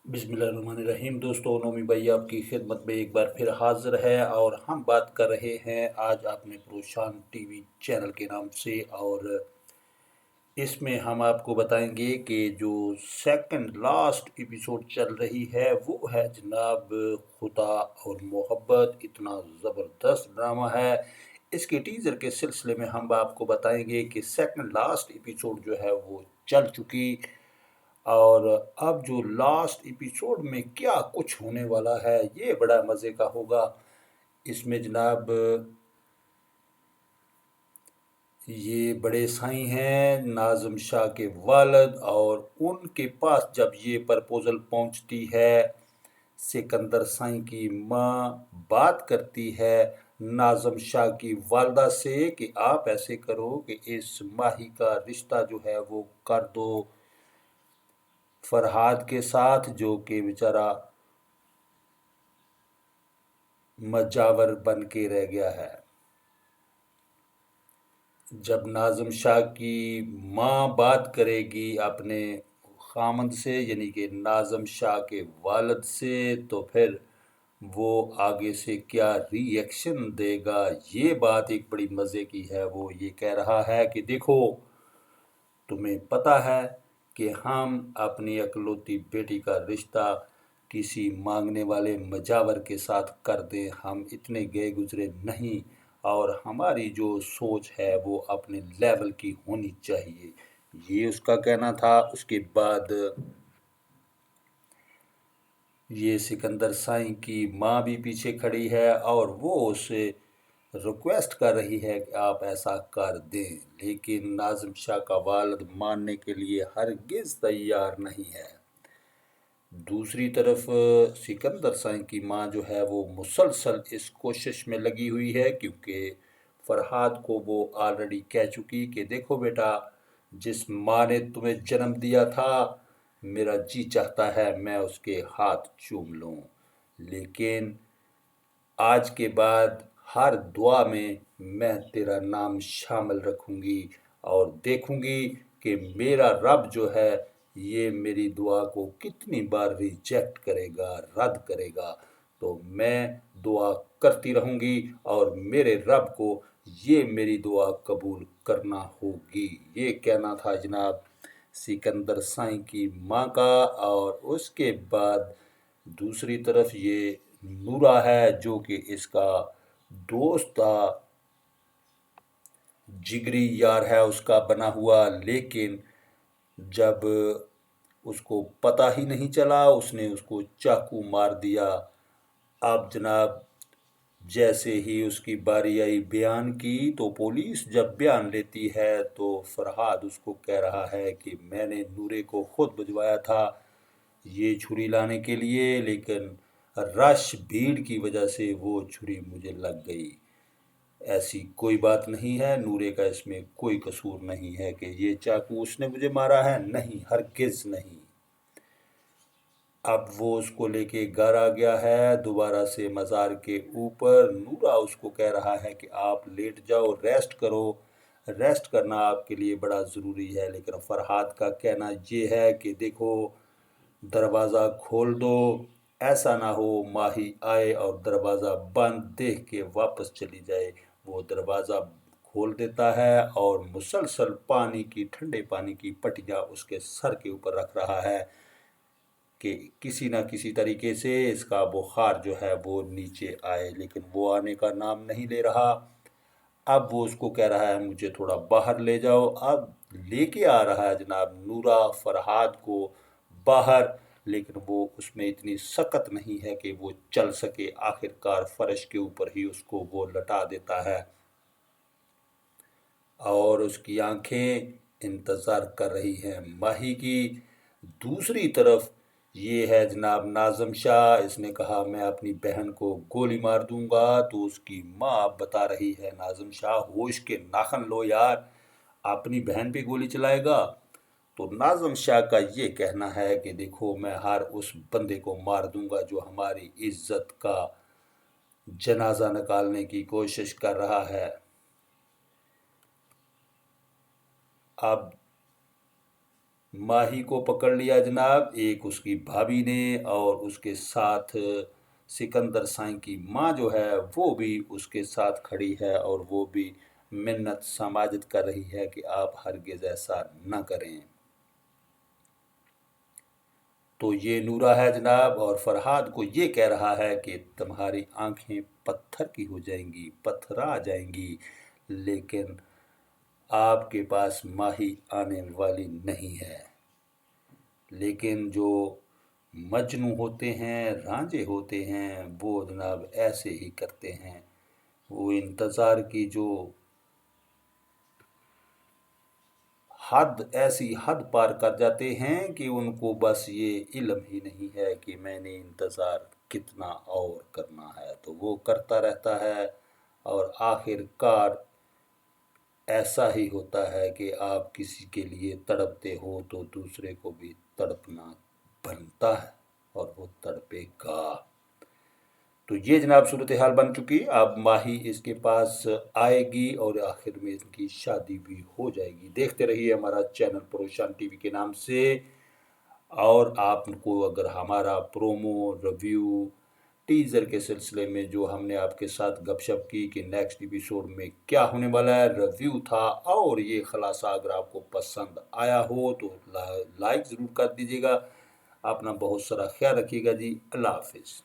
बिस्मिल्लाहिर्रहमानिर्रहीम। दोस्तों, नोमी भाई आपकी खिदमत में एक बार फिर हाजिर है और हम बात कर रहे हैं आज आपने प्रोशान टीवी चैनल के नाम से। और इसमें हम आपको बताएंगे कि जो सेकंड लास्ट एपिसोड चल रही है वो है जनाब खुदा और मोहब्बत। इतना ज़बरदस्त ड्रामा है। इसके टीज़र के सिलसिले में हम आपको बताएंगे कि सेकंड लास्ट एपिसोड जो है वो चल चुकी, और अब जो लास्ट एपिसोड में क्या कुछ होने वाला है ये बड़ा मज़े का होगा। इसमें जनाब ये बड़े साईं हैं नाज़िम शाह के वालिद, और उनके पास जब ये प्रपोज़ल पहुंचती है, सिकंदर साईं की माँ बात करती है नाज़िम शाह की वालदा से कि आप ऐसे करो कि इस माही का रिश्ता जो है वो कर दो फरहाद के साथ, जो कि बेचारा मजावर बन के रह गया है। जब नाज़िम शाह की माँ बात करेगी अपने खामद से, यानी कि नाज़िम शाह के वालिद से, तो फिर वो आगे से क्या रिएक्शन देगा, ये बात एक बड़ी मज़े की है। वो ये कह रहा है कि देखो, तुम्हें पता है कि हम अपनी अकलौती बेटी का रिश्ता किसी मांगने वाले मजावर के साथ कर दें, हम इतने गए गुजरे नहीं, और हमारी जो सोच है वो अपने लेवल की होनी चाहिए, ये उसका कहना था। उसके बाद ये सिकंदर साईं की माँ भी पीछे खड़ी है और वो उसे रिक्वेस्ट कर रही है कि आप ऐसा कर दें, लेकिन नाज़िम शाह का वालिद मानने के लिए हरगिज़ तैयार नहीं है। दूसरी तरफ सिकंदर साईं की माँ जो है वो मुसलसल इस कोशिश में लगी हुई है, क्योंकि फरहाद को वो ऑलरेडी कह चुकी कि देखो बेटा, जिस माँ ने तुम्हें जन्म दिया था, मेरा जी चाहता है मैं उसके हाथ चूम लूँ, लेकिन आज के बाद हर दुआ में मैं तेरा नाम शामिल रखूँगी और देखूँगी कि मेरा रब जो है ये मेरी दुआ को कितनी बार रिजेक्ट करेगा, रद्द करेगा। तो मैं दुआ करती रहूँगी और मेरे रब को ये मेरी दुआ कबूल करना होगी, ये कहना था जनाब सिकंदर साईं की माँ का। और उसके बाद दूसरी तरफ ये नूरा है, जो कि इसका दोस्त था, जिगरी यार है उसका बना हुआ, लेकिन जब उसको पता ही नहीं चला, उसने उसको चाकू मार दिया। अब जनाब जैसे ही उसकी बारी आई बयान की, तो पुलिस जब बयान लेती है तो फरहाद उसको कह रहा है कि मैंने नूरे को खुद भिजवाया था ये छुरी लाने के लिए, लेकिन रश भीड़ की वजह से वो छुरी मुझे लग गई। ऐसी कोई बात नहीं है, नूरे का इसमें कोई कसूर नहीं है कि ये चाकू उसने मुझे मारा है, नहीं, हरगिज़ नहीं। अब वो उसको लेके घर आ गया है दोबारा से मज़ार के ऊपर। नूरा उसको कह रहा है कि आप लेट जाओ, रेस्ट करो, रेस्ट करना आपके लिए बड़ा ज़रूरी है। लेकिन फरहाद का कहना ये है कि देखो, दरवाज़ा खोल दो, ऐसा ना हो माही आए और दरवाज़ा बंद देख के वापस चली जाए। वो दरवाज़ा खोल देता है और मुसलसल पानी की, ठंडे पानी की पटिया उसके सर के ऊपर रख रहा है कि किसी ना किसी तरीके से इसका बुखार जो है वो नीचे आए, लेकिन वो आने का नाम नहीं ले रहा। अब वो उसको कह रहा है मुझे थोड़ा बाहर ले जाओ। अब लेके आ रहा है जनाब नूरा फरहाद को बाहर, लेकिन वो उसमें इतनी सख्त नहीं है कि वो चल सके। आखिरकार फर्श के ऊपर ही उसको वो लटा देता है और उसकी आंखें इंतज़ार कर रही हैं माही की। दूसरी तरफ ये है जनाब नाज़िम शाह, इसने कहा मैं अपनी बहन को गोली मार दूंगा। तो उसकी माँ बता रही है नाज़िम शाह होश के नाखन लो यार, अपनी बहन पे गोली चलाएगा। तो नाज़िम शाह का ये कहना है कि देखो, मैं हर उस बंदे को मार दूंगा जो हमारी इज्जत का जनाजा निकालने की कोशिश कर रहा है। अब माही को पकड़ लिया जनाब, एक उसकी भाभी ने, और उसके साथ सिकंदर साईं की माँ जो है वो भी उसके साथ खड़ी है, और वो भी मिन्नत समाजत कर रही है कि आप हरगिज़ ऐसा न करें। तो ये नूरा है जनाब, और फरहाद को ये कह रहा है कि तुम्हारी आंखें पत्थर की हो जाएंगी, पत्थरा जाएंगी, लेकिन आपके पास माही आने वाली नहीं है। लेकिन जो मजनू होते हैं, रांझे होते हैं, वो जनाब ऐसे ही करते हैं। वो इंतज़ार की जो हद, ऐसी हद पार कर जाते हैं कि उनको बस ये इल्म ही नहीं है कि मैंने इंतज़ार कितना और करना है। तो वो करता रहता है, और आखिरकार ऐसा ही होता है कि आप किसी के लिए तड़पते हो तो दूसरे को भी तड़पना बनता है, और वो तड़पेगा। तो ये जनाब सूरत हाल बन चुकी। अब माही इसके पास आएगी और आखिर में इनकी शादी भी हो जाएगी। देखते रहिए हमारा चैनल परोशान टीवी के नाम से। और आपको अगर हमारा प्रोमो, रिव्यू, टीज़र के सिलसिले में जो हमने आपके साथ गपशप की कि नेक्स्ट एपिसोड में क्या होने वाला है, रिव्यू था, और ये खुलासा अगर आपको पसंद आया हो तो लाइक ज़रूर कर दीजिएगा। अपना बहुत सारा ख्याल रखिएगा जी। अल्लाह हाफिज़।